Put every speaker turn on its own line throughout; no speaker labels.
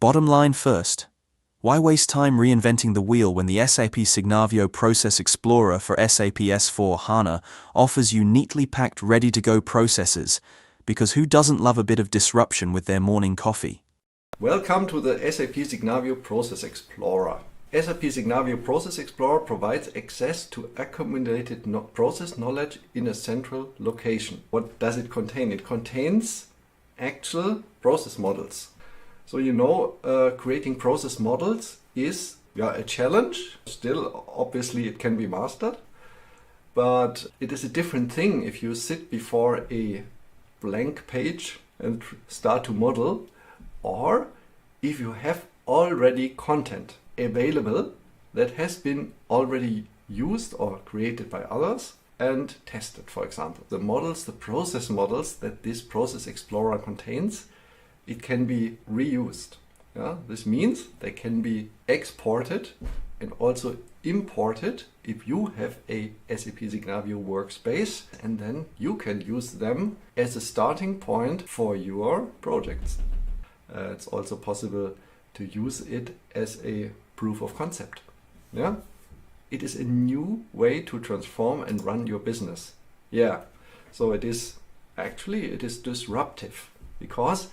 Bottom line first. Why waste time reinventing the wheel when the SAP Signavio Process Explorer for SAP S/4HANA offers you neatly packed ready-to-go processes? Because who doesn't love a bit of disruption with their morning coffee?
Welcome to the SAP Signavio Process Explorer. SAP Signavio Process Explorer provides access to accumulated process knowledge in a central location. What does it contain? It contains actual process models. So creating process models is a challenge. Still, obviously, it can be mastered. But it is a different thing if you sit before a blank page and start to model, or if you have already content available that has been already used or created by others and tested, for example. The models, the process models that this Process Explorer contains, it can be reused. This means they can be exported and also imported if you have a SAP Signavio workspace, and then you can use them as a starting point for your projects. It's also possible to use it as a proof of concept. It is a new way to transform and run your business. So it is disruptive because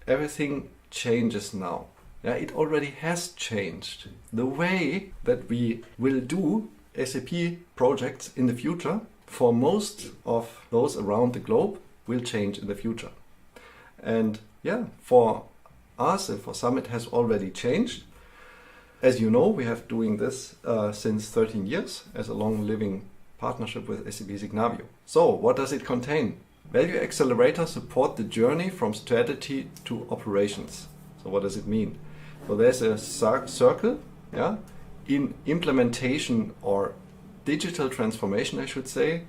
everything changes now. It already has changed. The way that we will do SAP projects in the future for most of those around the globe will change in the future. And for us and for some it has already changed. As you know, we have doing this since 13 years as a long-living partnership with SAP Signavio. So what does it contain? Value Accelerator support the journey from strategy to operations. So what does it mean? So there's a circle in implementation or digital transformation, I should say,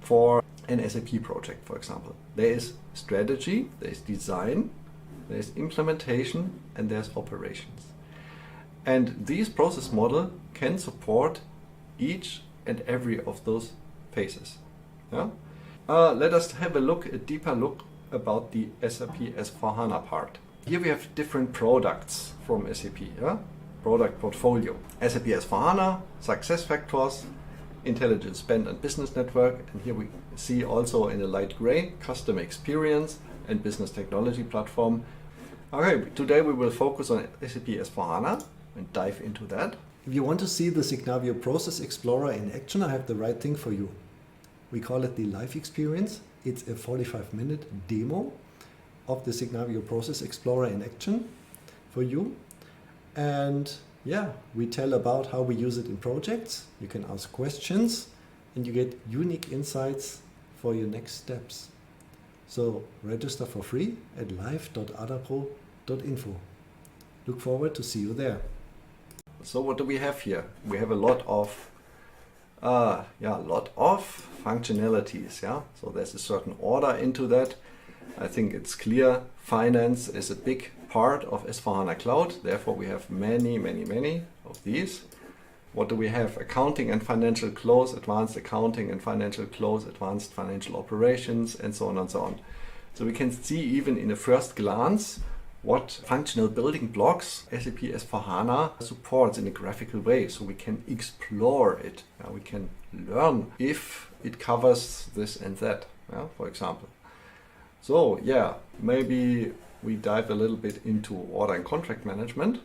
for an SAP project, for example. There is strategy, there is design, there is implementation, and there's operations. And these process model can support each and every of those phases. Let us have a deeper look about the SAP S/4HANA part. Here we have different products from SAP, product portfolio. SAP S/4HANA, SuccessFactors, Intelligent Spend and Business Network, and here we see also in a light gray, Customer Experience and Business Technology Platform. Okay, today we will focus on SAP S/4HANA and dive into that.
If you want to see the Signavio Process Explorer in action, I have the right thing for you. We call it the live experience. It's a 45-minute demo of the Signavio Process Explorer in action for you. And we tell about how we use it in projects. You can ask questions and you get unique insights for your next steps. So register for free at live.adapro.info. Look forward to see you there.
So what do we have here? We have a lot of functionalities. So there's a certain order into that. I think it's clear. Finance is a big part of S/4HANA Cloud. Therefore, we have many of these. What do we have? Accounting and financial close, advanced accounting and financial close, advanced financial operations, and so on and so on. So we can see even in a first glance what functional building blocks SAP S/4HANA supports in a graphical way. So we can explore it. We can learn if it covers this and that, for example. So maybe we dive a little bit into order and contract management.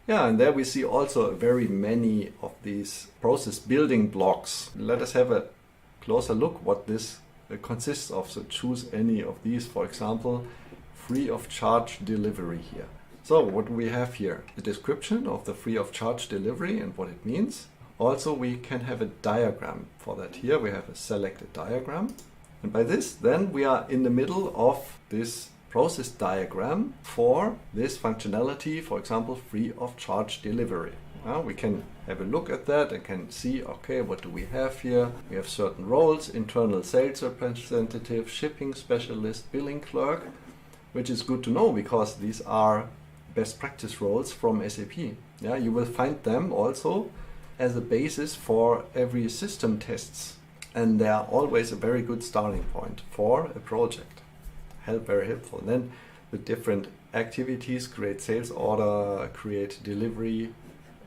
And there we see also very many of these process building blocks. Let us have a closer look what this consists of. So choose any of these, for example, free of charge delivery here. So what do we have here? The description of the free of charge delivery and what it means. Also, we can have a diagram for that. Here we have a selected diagram. And by this, then we are in the middle of this process diagram for this functionality, for example, free of charge delivery. We can have a look at that and can see, okay, what do we have here? We have certain roles: internal sales representative, shipping specialist, billing clerk, which is good to know because these are best practice roles from SAP. You will find them also as a basis for every system tests, and they are always a very good starting point for a project. Very helpful. Then the different activities, create sales order, create delivery,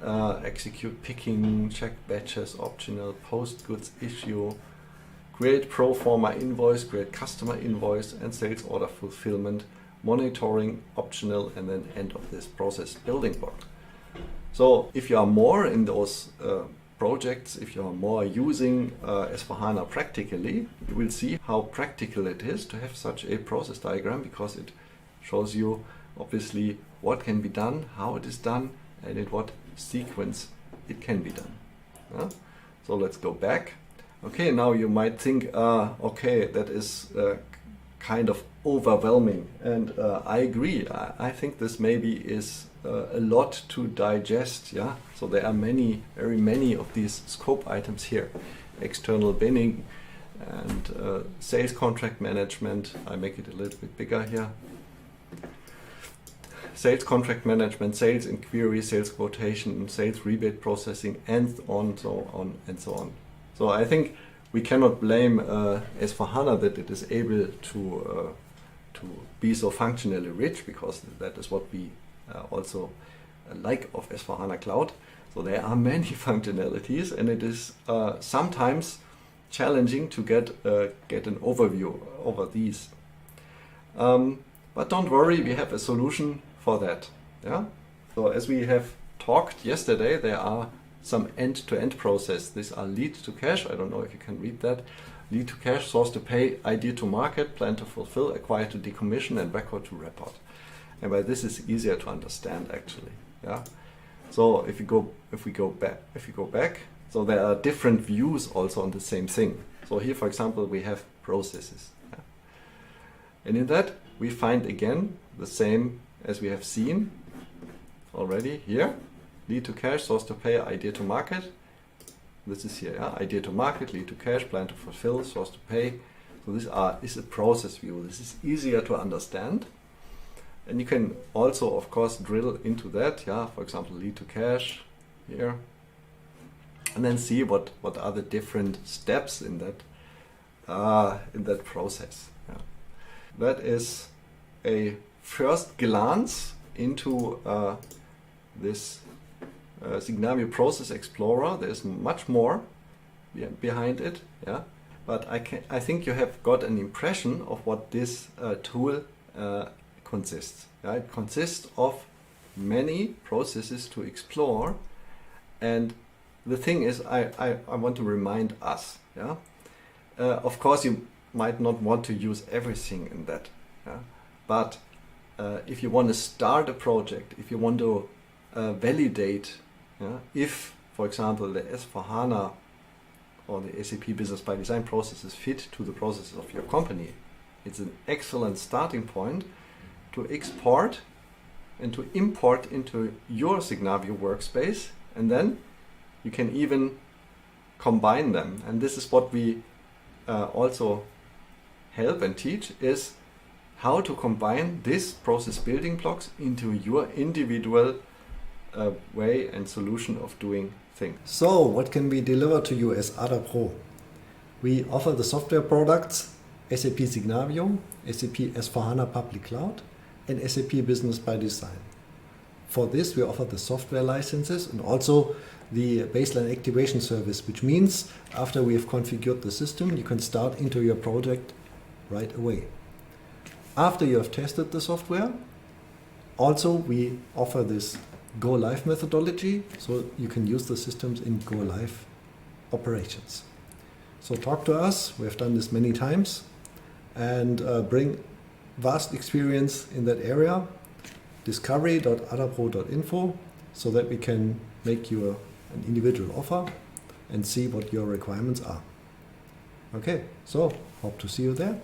execute picking, check batches, optional, post goods issue, create pro forma invoice, create customer invoice, and sales order fulfillment, monitoring, optional, and then end of this process building block. So if you are more in those projects, if you are more using S4HANA practically, you will see how practical it is to have such a process diagram, because it shows you obviously what can be done, how it is done, and in what sequence it can be done. So let's go back. Okay, now you might think, okay, that is kind of overwhelming, and I agree. I think this maybe is a lot to digest. Yeah, so there are very many of these scope items here: external binning and sales contract management. I make it a little bit bigger here. Sales contract management, sales inquiry, sales quotation, sales rebate processing, and so on and so on. So I think we cannot blame S4HANA that it is able to be so functionally rich, because that is what we also like of S4HANA Cloud. So there are many functionalities, and it is sometimes challenging to get an overview over these. But don't worry, we have a solution for that. Yeah. So as we have talked yesterday, there are some end-to-end process. These are lead to cash. I don't know if you can read that. Lead to cash, source to pay, idea to market, plan to fulfill, acquire to decommission, and record to report. And by this is easier to understand actually. Yeah. So if we go back, so there are different views also on the same thing. So here, for example, we have processes. Yeah. And in that we find again the same as we have seen already here. Lead to cash, source to pay, idea to market. This is here, yeah? Idea to market, lead to cash, plan to fulfill, source to pay. So this is a process view. This is easier to understand. And you can also, of course, drill into that. Yeah, for example, lead to cash here. And then see what are the different steps in that process. Yeah. That is a first glance into this Signavio Process Explorer. There's much more behind it, yeah. But I think you have got an impression of what this tool consists. Yeah? It consists of many processes to explore, and the thing is, I want to remind us. Yeah. Of course, you might not want to use everything in that, yeah? But if you want to start a project, if you want to validate, yeah, if, for example, the S4HANA or the SAP Business by Design processes fit to the processes of your company, it's an excellent starting point to export and to import into your Signavio workspace, and then you can even combine them. And this is what we also help and teach, is how to combine these process building blocks into your individual way and solution of doing things.
So what can we deliver to you as ADA Pro? We offer the software products SAP Signavio, SAP S4HANA Public Cloud, and SAP Business by Design. For this we offer the software licenses and also the baseline activation service, which means after we have configured the system, you can start into your project right away. After you have tested the software, also we offer this Go Live methodology, so you can use the systems in Go Live operations. So talk to us, we have done this many times, and bring vast experience in that area. Discovery.adapro.info, so that we can make you an individual offer and see what your requirements are. Okay, so hope to see you there.